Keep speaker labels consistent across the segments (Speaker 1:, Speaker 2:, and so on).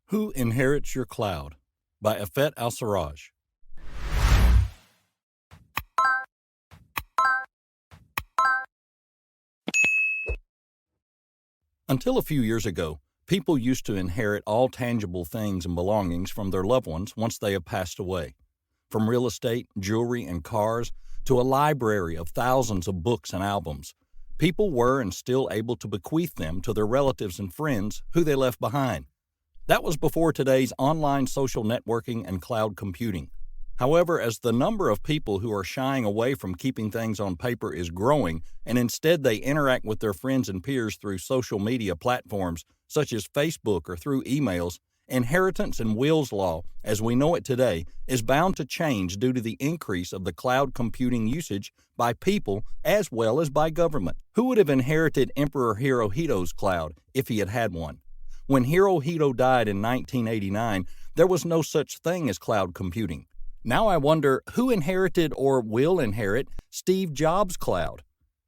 Speaker 1: Who Inherits Your Cloud by Afet Al-Sarraj. Until a few years ago, people used to inherit all tangible things and belongings from their loved ones once they have passed away. From real estate, jewelry, and cars, to a library of thousands of books and albums, people were and still able to bequeath them to their relatives and friends who they left behind. That was before today's online social networking and cloud computing. However, as the number of people who are shying away from keeping things on paper is growing, and instead they interact with their friends and peers through social media platforms such as Facebook or through emails, inheritance and wills law, as we know it today, is bound to change due to the increase of the cloud computing usage by people as well as by government. Who would have inherited Emperor Hirohito's cloud if he had had one? When Hirohito died in 1989, there was no such thing as cloud computing. Now I wonder who inherited or will inherit Steve Jobs' cloud.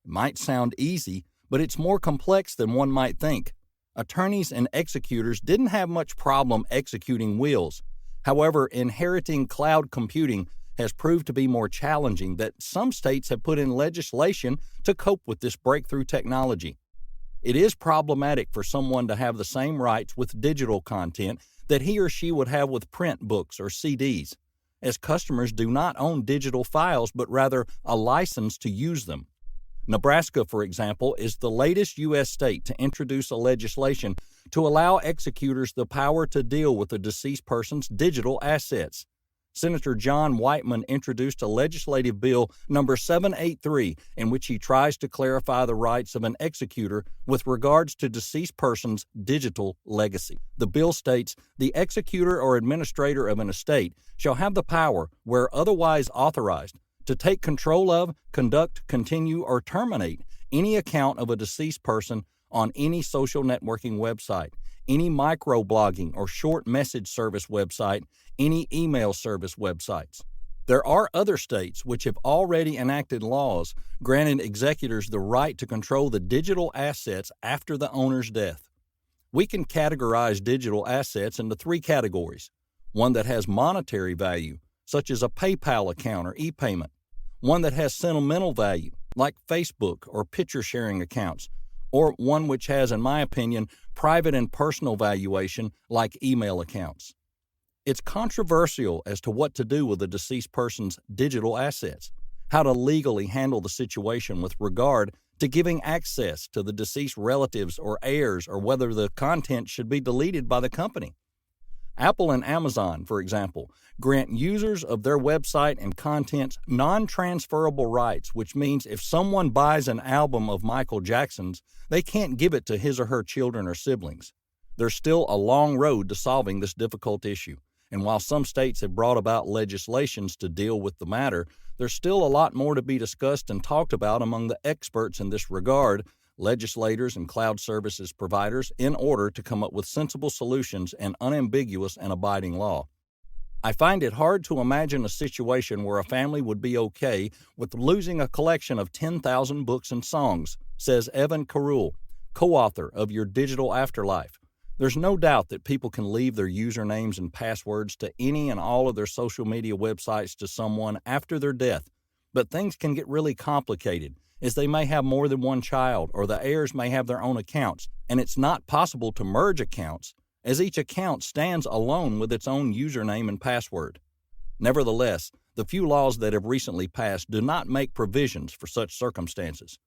Speaker 1: It might sound easy, but it's more complex than one might think. Attorneys and executors didn't have much problem executing wills. However, inheriting cloud computing has proved to be more challenging that some states have put in legislation to cope with this breakthrough technology. It is problematic for someone to have the same rights with digital content that he or she would have with print books or CDs, as customers do not own digital files but rather a license to use them. Nebraska, for example, is the latest U.S. state to introduce a legislation to allow executors the power to deal with a deceased person's digital assets. Senator John Whiteman introduced a legislative bill number 783 in which he tries to clarify the rights of an executor with regards to deceased persons' digital legacy. The bill states, the executor or administrator of an estate shall have the power, where otherwise authorized, to take control of, conduct, continue, or terminate any account of a deceased person on any social networking website, any microblogging or short message service website, any email service websites. There are other states which have already enacted laws granting executors the right to control the digital assets after the owner's death. We can categorize digital assets into three categories: one that has monetary value, such as a PayPal account or e-payment; one that has sentimental value, like Facebook or picture-sharing accounts; or one which has, in my opinion, private and personal valuation, like email accounts. It's controversial as to what to do with a deceased person's digital assets, how to legally handle the situation with regard to giving access to the deceased relatives or heirs, or whether the content should be deleted by the company. Apple and Amazon, for example, grant users of their website and contents non-transferable rights, which means if someone buys an album of Michael Jackson's, they can't give it to his or her children or siblings. There's still a long road to solving this difficult issue, and while some states have brought about legislations to deal with the matter, there's still a lot more to be discussed and talked about among the experts in this regard, legislators and cloud services providers, in order to come up with sensible solutions and unambiguous and abiding law. I find it hard to imagine a situation where a family would be okay with losing a collection of 10,000 books and songs, says Evan Carroll, co-author of Your Digital Afterlife. There's no doubt that people can leave their usernames and passwords to any and all of their social media websites to someone after their death, but things can get really complicated, as they may have more than one child, or the heirs may have their own accounts, and it's not possible to merge accounts, as each account stands alone with its own username and password. Nevertheless, the few laws that have recently passed do not make provisions for such circumstances.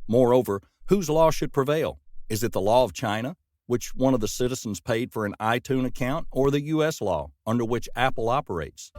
Speaker 1: Moreover, whose law should prevail? Is it the law of China, which one of the citizens paid for an iTunes account, or the U.S. law, under which Apple operates?